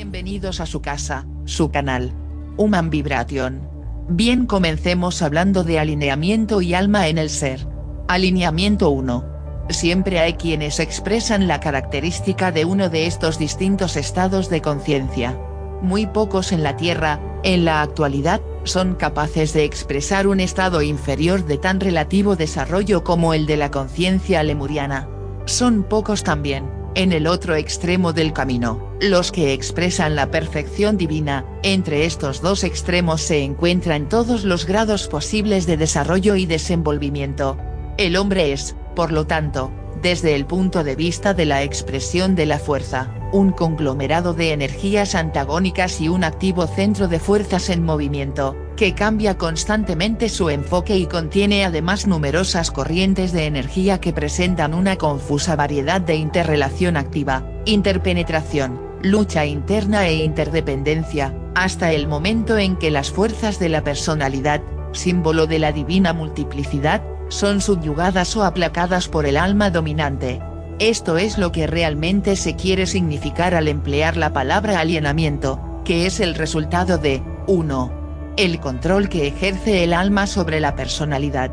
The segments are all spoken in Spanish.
Bienvenidos a su casa, su canal. Human Vibration. Bien, comencemos hablando de alineamiento y alma en el ser. Alineamiento 1. Siempre hay quienes expresan la característica de uno de estos distintos estados de conciencia. Muy pocos en la Tierra, en la actualidad, son capaces de expresar un estado inferior de tan relativo desarrollo como el de la conciencia lemuriana. Son pocos también, en el otro extremo del camino, los que expresan la perfección divina. Entre estos dos extremos se encuentran todos los grados posibles de desarrollo y desenvolvimiento. El hombre es, por lo tanto, desde el punto de vista de la expresión de la fuerza, un conglomerado de energías antagónicas y un activo centro de fuerzas en movimiento, que cambia constantemente su enfoque y contiene además numerosas corrientes de energía que presentan una confusa variedad de interrelación activa, interpenetración, lucha interna e interdependencia, hasta el momento en que las fuerzas de la personalidad, símbolo de la divina multiplicidad, son subyugadas o aplacadas por el alma dominante. Esto es lo que realmente se quiere significar al emplear la palabra alienamiento, que es el resultado de, 1. El control que ejerce el alma sobre la personalidad.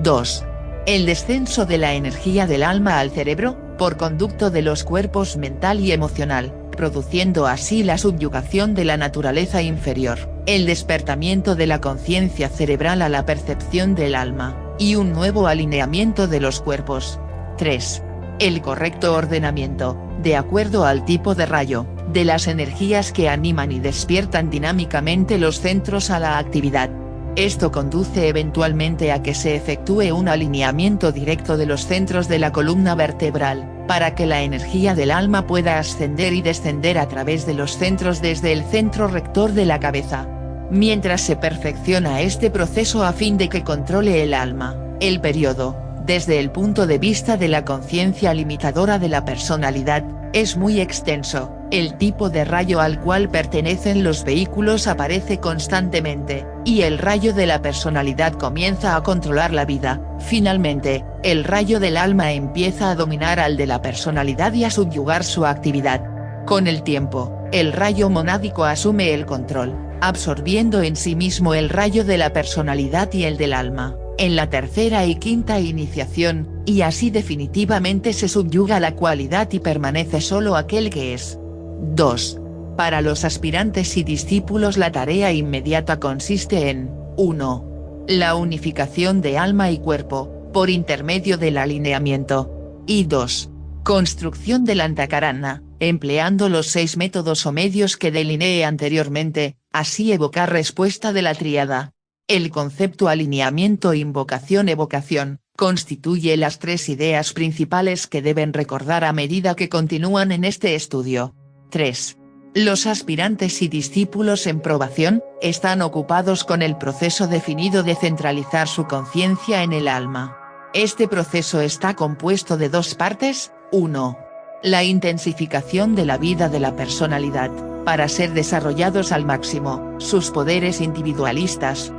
2. El descenso de la energía del alma al cerebro, por conducto de los cuerpos mental y emocional, produciendo así la subyugación de la naturaleza inferior, el despertamiento de la conciencia cerebral a la percepción del alma, y un nuevo alineamiento de los cuerpos. 3. El correcto ordenamiento, de acuerdo al tipo de rayo, de las energías que animan y despiertan dinámicamente los centros a la actividad. Esto conduce eventualmente a que se efectúe un alineamiento directo de los centros de la columna vertebral, para que la energía del alma pueda ascender y descender a través de los centros desde el centro rector de la cabeza. Mientras se perfecciona este proceso a fin de que controle el alma, el periodo, desde el punto de vista de la conciencia limitadora de la personalidad, es muy extenso. El tipo de rayo al cual pertenecen los vehículos aparece constantemente, y el rayo de la personalidad comienza a controlar la vida. Finalmente, el rayo del alma empieza a dominar al de la personalidad y a subyugar su actividad. Con el tiempo, el rayo monádico asume el control, absorbiendo en sí mismo el rayo de la personalidad y el del alma, en la tercera y quinta iniciación, y así definitivamente se subyuga la cualidad y permanece solo aquel que es. 2. Para los aspirantes y discípulos la tarea inmediata consiste en, 1. La unificación de alma y cuerpo, por intermedio del alineamiento. Y 2. Construcción del Antakarana, empleando los 6 métodos o medios que delineé anteriormente, así evocar respuesta de la tríada. El concepto alineamiento-invocación-evocación, constituye las 3 ideas principales que deben recordar a medida que continúan en este estudio. 3. Los aspirantes y discípulos en probación, están ocupados con el proceso definido de centralizar su conciencia en el alma. Este proceso está compuesto de 2 partes, 1. La intensificación de la vida de la personalidad, para ser desarrollados al máximo, sus poderes individualistas.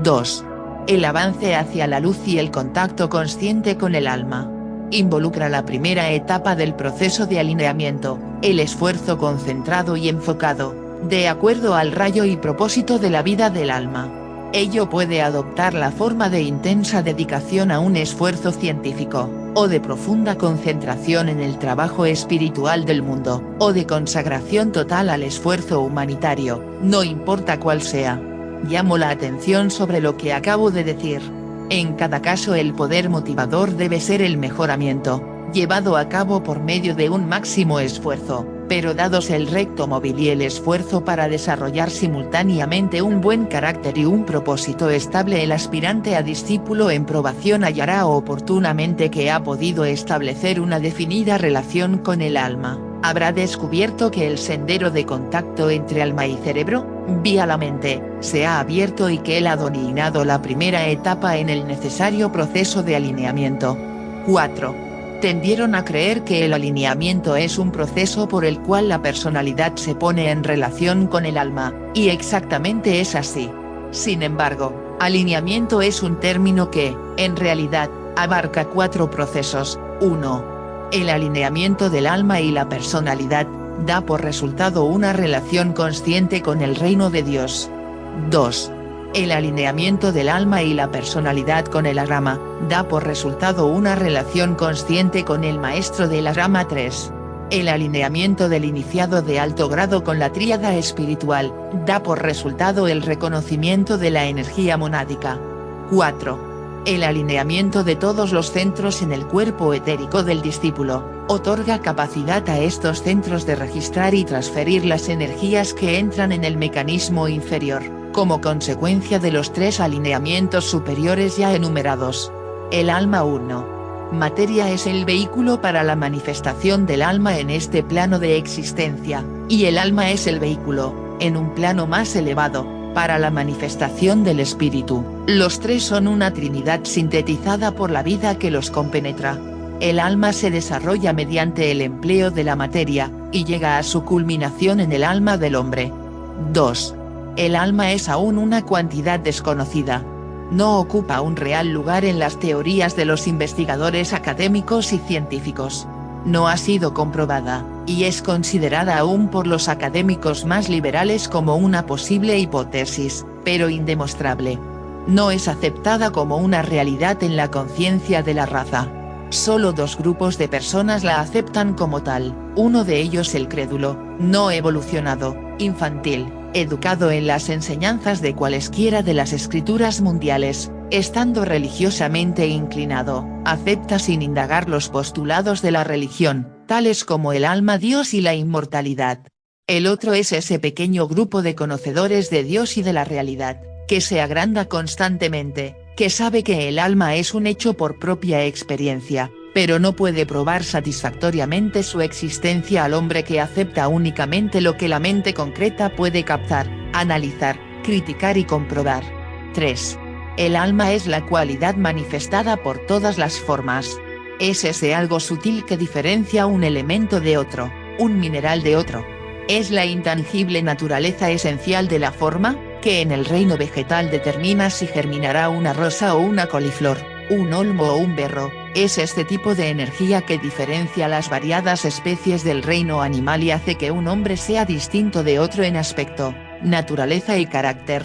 2. El avance hacia la luz y el contacto consciente con el alma. Involucra la primera etapa del proceso de alineamiento, el esfuerzo concentrado y enfocado, de acuerdo al rayo y propósito de la vida del alma. Ello puede adoptar la forma de intensa dedicación a un esfuerzo científico, o de profunda concentración en el trabajo espiritual del mundo, o de consagración total al esfuerzo humanitario, no importa cuál sea. Llamo la atención sobre lo que acabo de decir. En cada caso el poder motivador debe ser el mejoramiento, llevado a cabo por medio de un máximo esfuerzo, pero dados el recto móvil y el esfuerzo para desarrollar simultáneamente un buen carácter y un propósito estable, el aspirante a discípulo en probación hallará oportunamente que ha podido establecer una definida relación con el alma, habrá descubierto que el sendero de contacto entre alma y cerebro, vía la mente, se ha abierto y que él ha dominado la primera etapa en el necesario proceso de alineamiento. 4. Tendieron a creer que el alineamiento es un proceso por el cual la personalidad se pone en relación con el alma, y exactamente es así. Sin embargo, alineamiento es un término que, en realidad, abarca 4 procesos. 1. El alineamiento del alma y la personalidad, da por resultado una relación consciente con el reino de Dios. 2. El alineamiento del alma y la personalidad con el Agama, da por resultado una relación consciente con el maestro del Agama. 3. El alineamiento del iniciado de alto grado con la tríada espiritual, da por resultado el reconocimiento de la energía monádica. 4. El alineamiento de todos los centros en el cuerpo etérico del discípulo, otorga capacidad a estos centros de registrar y transferir las energías que entran en el mecanismo inferior, como consecuencia de los 3 alineamientos superiores ya enumerados. El alma 1. Materia es el vehículo para la manifestación del alma en este plano de existencia, y el alma es el vehículo, en un plano más elevado, para la manifestación del espíritu. Los 3 son una trinidad sintetizada por la vida que los compenetra. El alma se desarrolla mediante el empleo de la materia, y llega a su culminación en el alma del hombre. 2. El alma es aún una cuantidad desconocida. No ocupa un real lugar en las teorías de los investigadores académicos y científicos. No ha sido comprobada, y es considerada aún por los académicos más liberales como una posible hipótesis, pero indemostrable. No es aceptada como una realidad en la conciencia de la raza. Solo 2 grupos de personas la aceptan como tal, uno de ellos el crédulo, no evolucionado, infantil, educado en las enseñanzas de cualesquiera de las escrituras mundiales, estando religiosamente inclinado, acepta sin indagar los postulados de la religión, tales como el alma, Dios y la inmortalidad. El otro es ese pequeño grupo de conocedores de Dios y de la realidad, que se agranda constantemente, que sabe que el alma es un hecho por propia experiencia, pero no puede probar satisfactoriamente su existencia al hombre que acepta únicamente lo que la mente concreta puede captar, analizar, criticar y comprobar. 3. El alma es la cualidad manifestada por todas las formas. Es ese algo sutil que diferencia un elemento de otro, un mineral de otro. Es la intangible naturaleza esencial de la forma, que en el reino vegetal determina si germinará una rosa o una coliflor, un olmo o un berro. Es este tipo de energía que diferencia las variadas especies del reino animal y hace que un hombre sea distinto de otro en aspecto, naturaleza y carácter.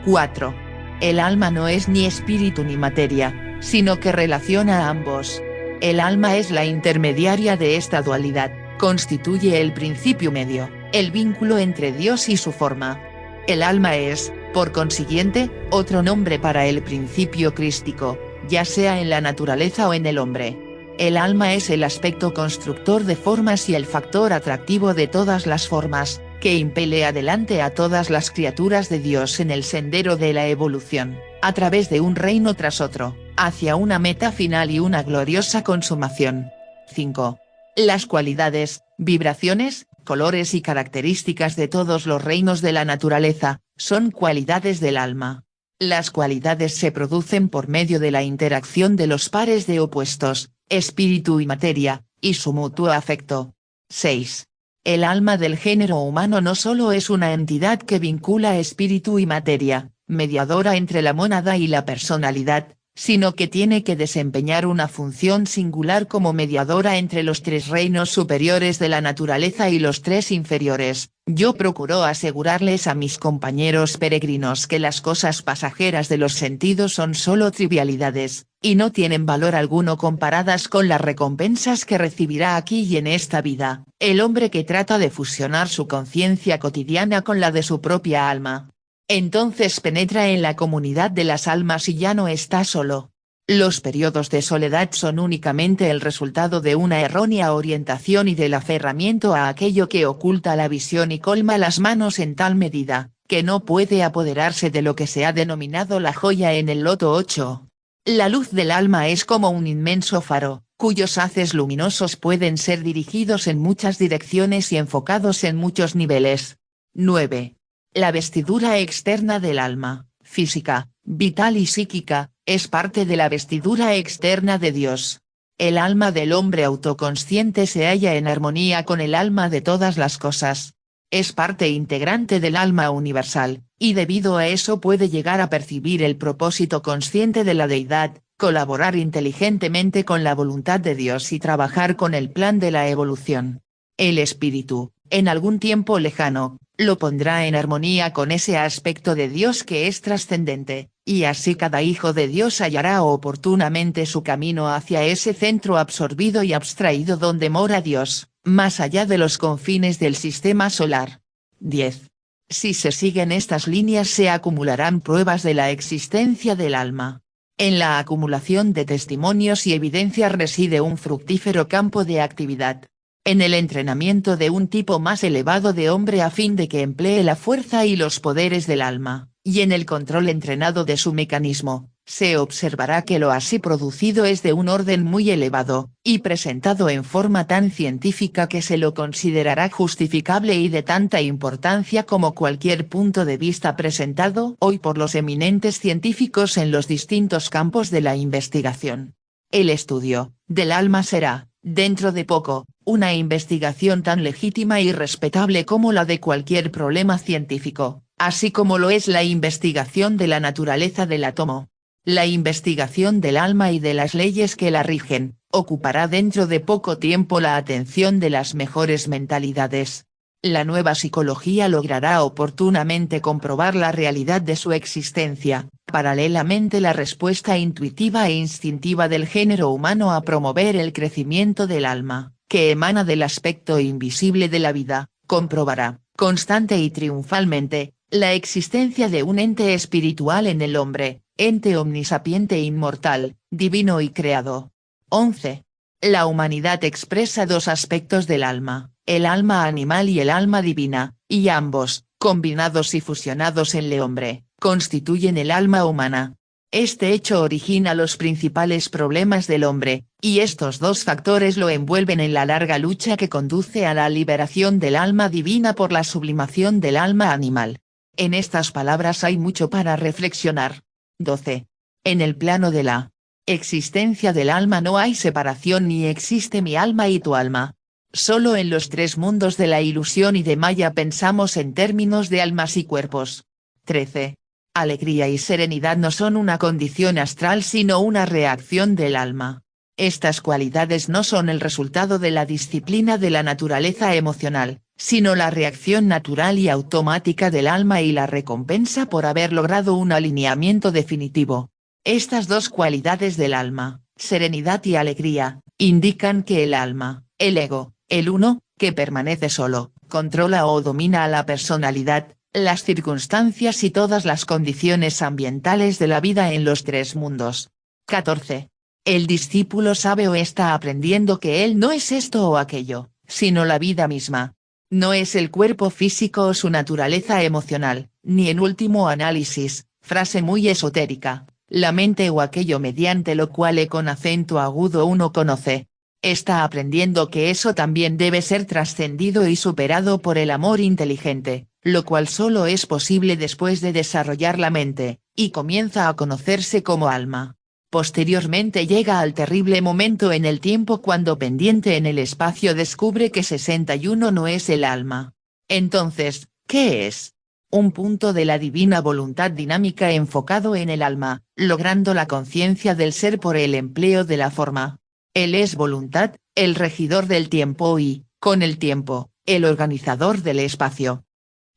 4. El alma no es ni espíritu ni materia, sino que relaciona a ambos. El alma es la intermediaria de esta dualidad, constituye el principio medio, el vínculo entre Dios y su forma. El alma es, por consiguiente, otro nombre para el principio crístico, ya sea en la naturaleza o en el hombre. El alma es el aspecto constructor de formas y el factor atractivo de todas las formas, que impele adelante a todas las criaturas de Dios en el sendero de la evolución, a través de un reino tras otro, hacia una meta final y una gloriosa consumación. 5. Las cualidades, vibraciones, colores y características de todos los reinos de la naturaleza, son cualidades del alma. Las cualidades se producen por medio de la interacción de los pares de opuestos, espíritu y materia, y su mutuo afecto. 6. El alma del género humano no solo es una entidad que vincula espíritu y materia, mediadora entre la mónada y la personalidad, sino que tiene que desempeñar una función singular como mediadora entre los 3 reinos superiores de la naturaleza y los 3 inferiores. Yo procuro asegurarles a mis compañeros peregrinos que las cosas pasajeras de los sentidos son solo trivialidades, y no tienen valor alguno comparadas con las recompensas que recibirá aquí y en esta vida, el hombre que trata de fusionar su conciencia cotidiana con la de su propia alma. Entonces penetra en la comunidad de las almas y ya no está solo. Los periodos de soledad son únicamente el resultado de una errónea orientación y del aferramiento a aquello que oculta la visión y colma las manos en tal medida, que no puede apoderarse de lo que se ha denominado la joya en el loto 8. La luz del alma es como un inmenso faro, cuyos haces luminosos pueden ser dirigidos en muchas direcciones y enfocados en muchos niveles. 9. La vestidura externa del alma, física, vital y psíquica, es parte de la vestidura externa de Dios. El alma del hombre autoconsciente se halla en armonía con el alma de todas las cosas. Es parte integrante del alma universal, y debido a eso puede llegar a percibir el propósito consciente de la deidad, colaborar inteligentemente con la voluntad de Dios y trabajar con el plan de la evolución. El espíritu, En algún tiempo lejano, lo pondrá en armonía con ese aspecto de Dios que es trascendente, y así cada hijo de Dios hallará oportunamente su camino hacia ese centro absorbido y abstraído donde mora Dios, más allá de los confines del sistema solar. 10. Si se siguen estas líneas se acumularán pruebas de la existencia del alma. En la acumulación de testimonios y evidencias reside un fructífero campo de actividad. En el entrenamiento de un tipo más elevado de hombre a fin de que emplee la fuerza y los poderes del alma, y en el control entrenado de su mecanismo, se observará que lo así producido es de un orden muy elevado, y presentado en forma tan científica que se lo considerará justificable y de tanta importancia como cualquier punto de vista presentado hoy por los eminentes científicos en los distintos campos de la investigación. El estudio del alma será, dentro de poco, una investigación tan legítima y respetable como la de cualquier problema científico, así como lo es la investigación de la naturaleza del átomo. La investigación del alma y de las leyes que la rigen, ocupará dentro de poco tiempo la atención de las mejores mentalidades. La nueva psicología logrará oportunamente comprobar la realidad de su existencia, paralelamente la respuesta intuitiva e instintiva del género humano a promover el crecimiento del alma, que emana del aspecto invisible de la vida, comprobará, constante y triunfalmente, la existencia de un ente espiritual en el hombre, ente omnisapiente e inmortal, divino y creado. 11. La humanidad expresa dos aspectos del alma, el alma animal y el alma divina, y ambos, combinados y fusionados en el hombre, constituyen el alma humana. Este hecho origina los principales problemas del hombre, y estos dos factores lo envuelven en la larga lucha que conduce a la liberación del alma divina por la sublimación del alma animal. En estas palabras hay mucho para reflexionar. 12. En el plano de la existencia del alma no hay separación ni existe mi alma y tu alma. Solo en los tres mundos de la ilusión y de Maya pensamos en términos de almas y cuerpos. 13. Alegría y serenidad no son una condición astral sino una reacción del alma. Estas cualidades no son el resultado de la disciplina de la naturaleza emocional, sino la reacción natural y automática del alma y la recompensa por haber logrado un alineamiento definitivo. Estas dos cualidades del alma, serenidad y alegría, indican que el alma, el ego, el uno, que permanece solo, controla o domina a la personalidad, las circunstancias y todas las condiciones ambientales de la vida en los tres mundos. 14. El discípulo sabe o está aprendiendo que él no es esto o aquello, sino la vida misma. No es el cuerpo físico o su naturaleza emocional, ni en último análisis, frase muy esotérica, la mente o aquello mediante lo cual con acento agudo uno conoce. Está aprendiendo que eso también debe ser trascendido y superado por el amor inteligente, lo cual solo es posible después de desarrollar la mente, y comienza a conocerse como alma. Posteriormente llega al terrible momento en el tiempo cuando pendiente en el espacio descubre que 61 no es el alma. Entonces, ¿qué es? Un punto de la divina voluntad dinámica enfocado en el alma, logrando la conciencia del ser por el empleo de la forma. Él es voluntad, el regidor del tiempo y, con el tiempo, el organizador del espacio.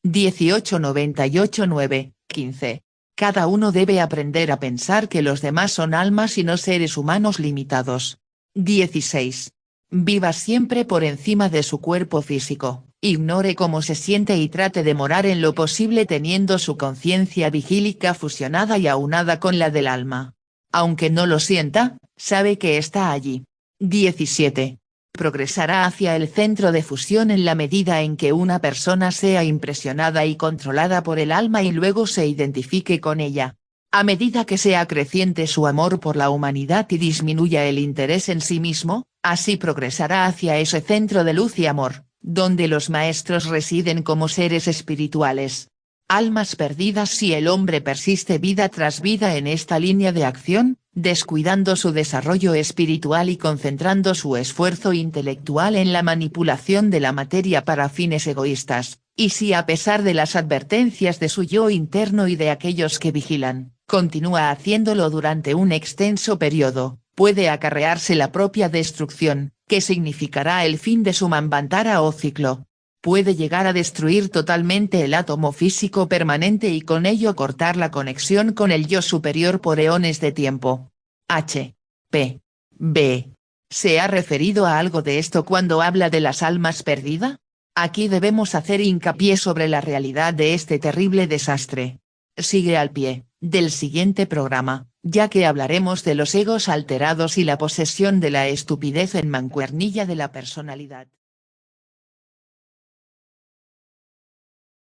1898-9, 15. Cada uno debe aprender a pensar que los demás son almas y no seres humanos limitados. 16. Viva siempre por encima de su cuerpo físico, ignore cómo se siente y trate de morar en lo posible teniendo su conciencia vigílica fusionada y aunada con la del alma. Aunque no lo sienta, sabe que está allí. 17. Progresará hacia el centro de fusión en la medida en que una persona sea impresionada y controlada por el alma y luego se identifique con ella. A medida que sea creciente su amor por la humanidad y disminuya el interés en sí mismo, así progresará hacia ese centro de luz y amor, donde los maestros residen como seres espirituales. Almas perdidas. Si el hombre persiste vida tras vida en esta línea de acción, descuidando su desarrollo espiritual y concentrando su esfuerzo intelectual en la manipulación de la materia para fines egoístas, y si a pesar de las advertencias de su yo interno y de aquellos que vigilan, continúa haciéndolo durante un extenso periodo, puede acarrearse la propia destrucción, que significará el fin de su manvantara o ciclo. puede llegar a destruir totalmente el átomo físico permanente y con ello cortar la conexión con el yo superior por eones de tiempo. H. P. B. ¿Se ha referido a algo de esto cuando habla de las almas perdidas? Aquí debemos hacer hincapié sobre la realidad de este terrible desastre. Sigue al pie del siguiente programa, ya que hablaremos de los egos alterados y la posesión de la estupidez en mancuernilla de la personalidad.